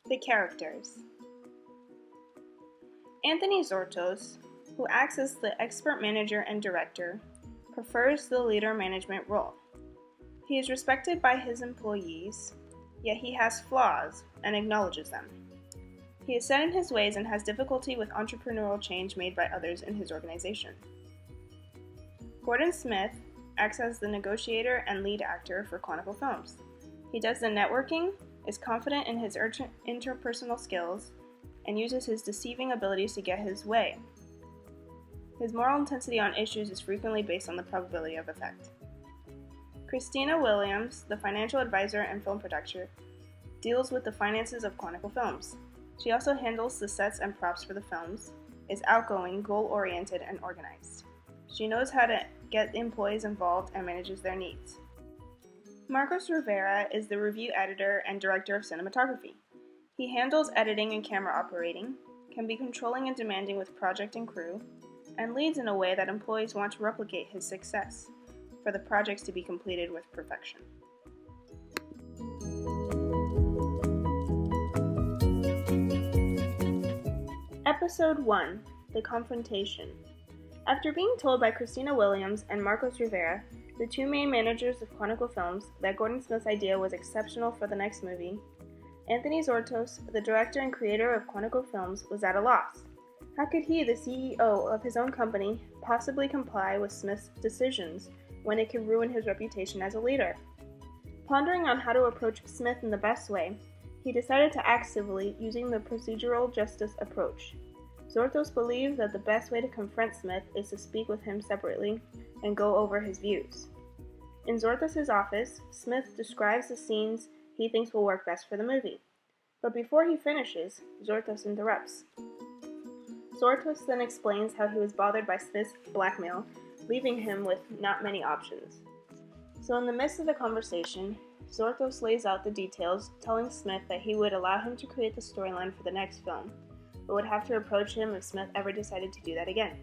The characters. Anthony Zortos, who acts as the expert manager and director, prefers the leader management role. He is respected by his employees, yet he has flaws and acknowledges them. He is set in his ways and has difficulty with entrepreneurial change made by others in his organization. Gordon Smith acts as the negotiator and lead actor for Chronicle Films. He does the networking, is confident in his interpersonal skills, and uses his deceiving abilities to get his way. His moral intensity on issues is frequently based on the probability of effect. Christina Williams, the financial advisor and film producer, deals with the finances of Chronicle Films. She also handles the sets and props for the films, is outgoing, goal-oriented, and organized. She knows how to get employees involved and manages their needs. Marcos Rivera is the review editor and director of cinematography. He handles editing and camera operating, can be controlling and demanding with project and crew, and leads in a way that employees want to replicate his success for the projects to be completed with perfection. Episode 1: The Confrontation. After being told by Christina Williams and Marcos Rivera, the two main managers of Chronicle Films, that Gordon Smith's idea was exceptional for the next movie, Anthony Zortos, the director and creator of Chronicle Films, was at a loss. How could he, the CEO of his own company, possibly comply with Smith's decisions when it could ruin his reputation as a leader? Pondering on how to approach Smith in the best way, he decided to act civilly using the procedural justice approach. Zortos believed that the best way to confront Smith is to speak with him separately and go over his views. In Zortos' office, Smith describes the scenes he thinks will work best for the movie. But before he finishes, Zortos interrupts. Zortos then explains how he was bothered by Smith's blackmail, leaving him with not many options. So in the midst of the conversation, Zortos lays out the details, telling Smith that he would allow him to create the storyline for the next film, but would have to approach him if Smith ever decided to do that again.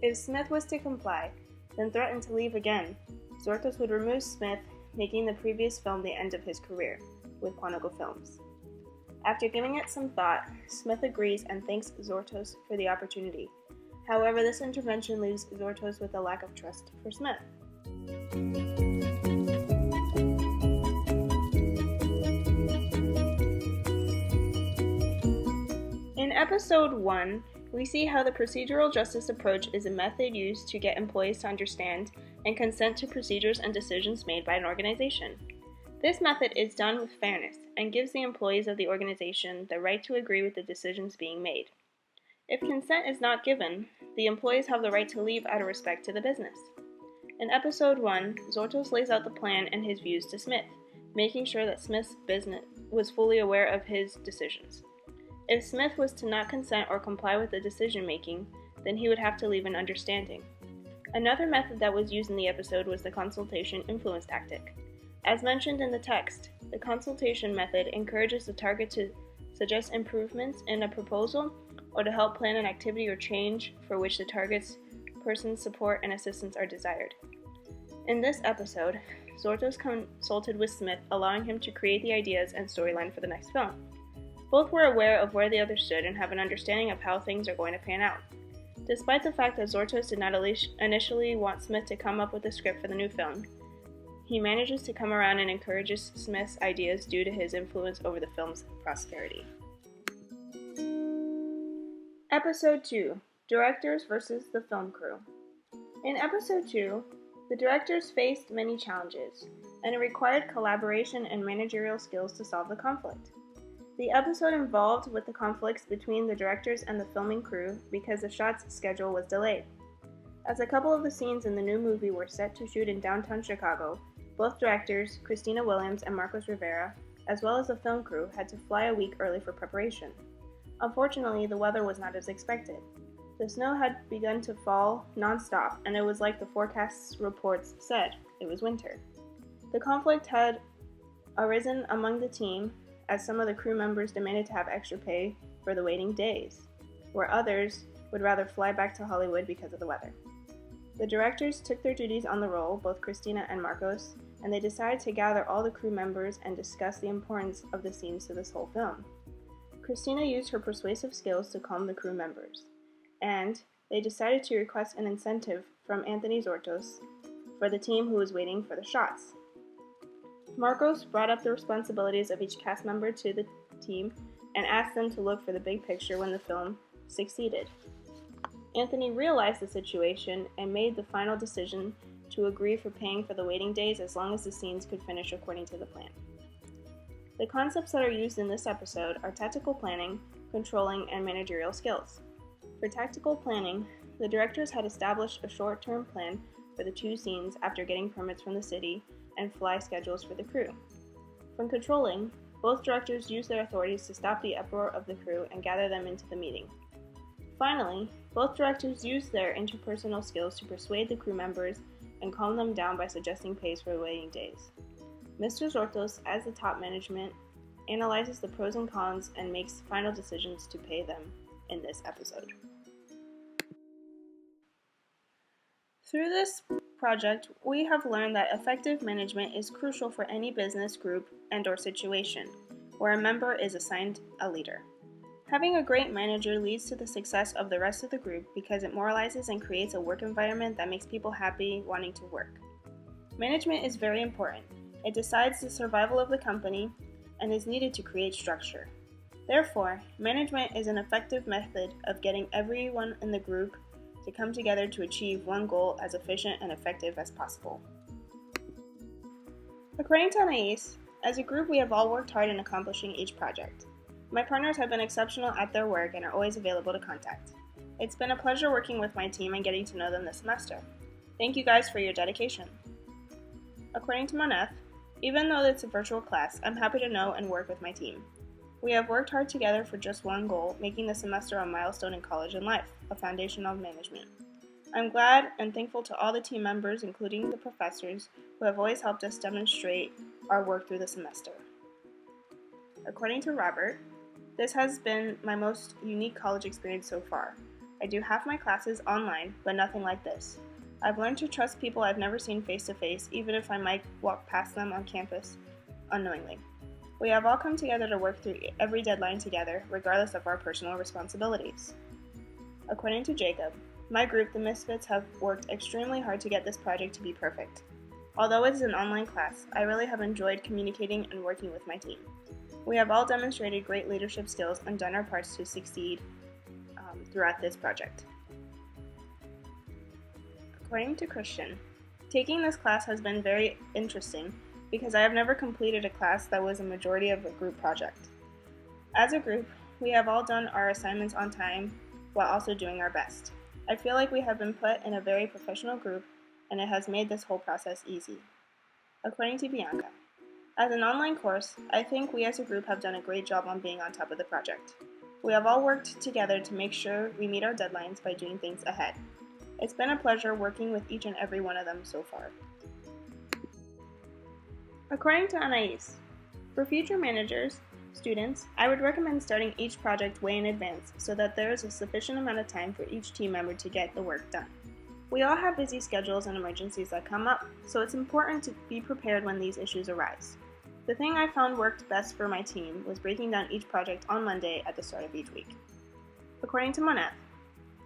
If Smith was to comply, then threaten to leave again, Zortos would remove Smith, making the previous film the end of his career with Chronicle Films. After giving it some thought, Smith agrees and thanks Zortos for the opportunity. However, this intervention leaves Zortos with a lack of trust for Smith. In Episode 1, we see how the procedural justice approach is a method used to get employees to understand and consent to procedures and decisions made by an organization. This method is done with fairness and gives the employees of the organization the right to agree with the decisions being made. If consent is not given, the employees have the right to leave out of respect to the business. In Episode 1, Zortos lays out the plan and his views to Smith, making sure that Smith's business was fully aware of his decisions. If Smith was to not consent or comply with the decision-making, then he would have to leave an understanding. Another method that was used in the episode was the consultation influence tactic. As mentioned in the text, the consultation method encourages the target to suggest improvements in a proposal or to help plan an activity or change for which the target's person's support and assistance are desired. In this episode, Zortos consulted with Smith, allowing him to create the ideas and storyline for the next film. Both were aware of where the other stood and have an understanding of how things are going to pan out. Despite the fact that Zortos did not initially want Smith to come up with a script for the new film, he manages to come around and encourages Smith's ideas due to his influence over the film's prosperity. Episode 2: Directors versus the Film Crew. In Episode 2, the directors faced many challenges, and it required collaboration and managerial skills to solve the conflict. The episode involved with the conflicts between the directors and the filming crew because the shot's schedule was delayed. As a couple of the scenes in the new movie were set to shoot in downtown Chicago, both directors, Christina Williams and Marcos Rivera, as well as the film crew, had to fly a week early for preparation. Unfortunately, the weather was not as expected. The snow had begun to fall non-stop, and it was like the forecast reports said, it was winter. The conflict had arisen among the team, as some of the crew members demanded to have extra pay for the waiting days, where others would rather fly back to Hollywood because of the weather. The directors took their duties on the role, both Christina and Marcos, and they decided to gather all the crew members and discuss the importance of the scenes to this whole film. Christina used her persuasive skills to calm the crew members, and they decided to request an incentive from Anthony Zortos for the team who was waiting for the shots. Marcos brought up the responsibilities of each cast member to the team and asked them to look for the big picture when the film succeeded. Anthony realized the situation and made the final decision to agree for paying for the waiting days as long as the scenes could finish according to the plan. The concepts that are used in this episode are tactical planning, controlling, and managerial skills. For tactical planning, the directors had established a short-term plan for the 2 scenes after getting permits from the city and fly schedules for the crew. From controlling, both directors used their authorities to stop the uproar of the crew and gather them into the meeting. Finally, both directors used their interpersonal skills to persuade the crew members and calm them down by suggesting pays for the waiting days. Mr. Zortos, as the top management, analyzes the pros and cons and makes final decisions to pay them in this episode. Through this project, we have learned that effective management is crucial for any business, group, and/or situation where a member is assigned a leader. Having a great manager leads to the success of the rest of the group because it moralizes and creates a work environment that makes people happy wanting to work. Management is very important. It decides the survival of the company and is needed to create structure. Therefore, management is an effective method of getting everyone in the group to come together to achieve one goal as efficient and effective as possible. According to Anais, as a group we have all worked hard in accomplishing each project. My partners have been exceptional at their work and are always available to contact. It's been a pleasure working with my team and getting to know them this semester. Thank you guys for your dedication. According to Moneth, even though it's a virtual class, I'm happy to know and work with my team. We have worked hard together for just one goal, making the semester a milestone in college and life, a foundation of management. I'm glad and thankful to all the team members, including the professors, who have always helped us demonstrate our work through the semester. According to Robert, this has been my most unique college experience so far. I do half my classes online, but nothing like this. I've learned to trust people I've never seen face to face, even if I might walk past them on campus unknowingly. We have all come together to work through every deadline together, regardless of our personal responsibilities. According to Jacob, my group, the Misfits, have worked extremely hard to get this project to be perfect. Although it is an online class, I really have enjoyed communicating and working with my team. We have all demonstrated great leadership skills and done our parts to succeed throughout this project. According to Christian, taking this class has been very interesting because I have never completed a class that was a majority of a group project. As a group, we have all done our assignments on time while also doing our best. I feel like we have been put in a very professional group and it has made this whole process easy. According to Bianca, as an online course, I think we as a group have done a great job on being on top of the project. We have all worked together to make sure we meet our deadlines by doing things ahead. It's been a pleasure working with each and every one of them so far. According to Anais, for future managers, students, I would recommend starting each project way in advance so that there is a sufficient amount of time for each team member to get the work done. We all have busy schedules and emergencies that come up, so it's important to be prepared when these issues arise. The thing I found worked best for my team was breaking down each project on Monday at the start of each week. According to Moneth,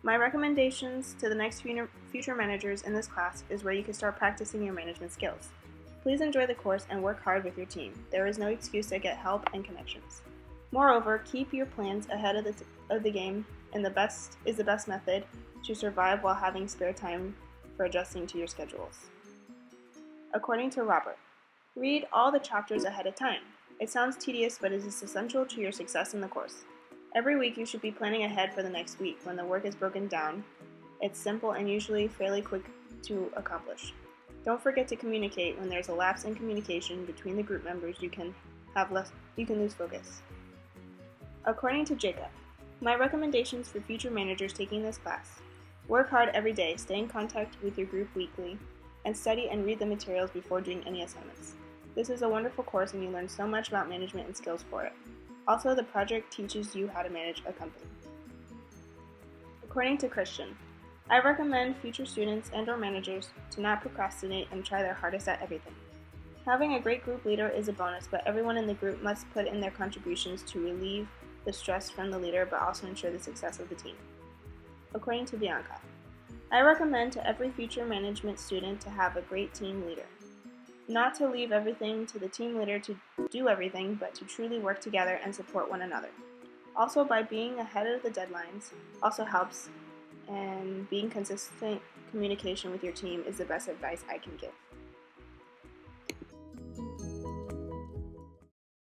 my recommendations to the next future managers in this class is where you can start practicing your management skills. Please enjoy the course and work hard with your team. There is no excuse to get help and connections. Moreover, keep your plans ahead of the game, and the best method to survive while having spare time for adjusting to your schedules. According to Robert, read all the chapters ahead of time. It sounds tedious, but it is essential to your success in the course. Every week you should be planning ahead for the next week. When the work is broken down, it's simple and usually fairly quick to accomplish. Don't forget to communicate. When there's a lapse in communication between the group members, you can lose focus. According to Jacob, my recommendations for future managers taking this class: work hard every day, stay in contact with your group weekly, and study and read the materials before doing any assignments. This is a wonderful course and you learn so much about management and skills for it. Also, the project teaches you how to manage a company. According to Christian, I recommend future students and/or managers to not procrastinate and try their hardest at everything. Having a great group leader is a bonus, but everyone in the group must put in their contributions to relieve the stress from the leader but also ensure the success of the team. According to Bianca, I recommend to every future management student to have a great team leader. Not to leave everything to the team leader to do everything, but to truly work together and support one another. Also, by being ahead of the deadlines also helps, and being consistent communication with your team is the best advice I can give.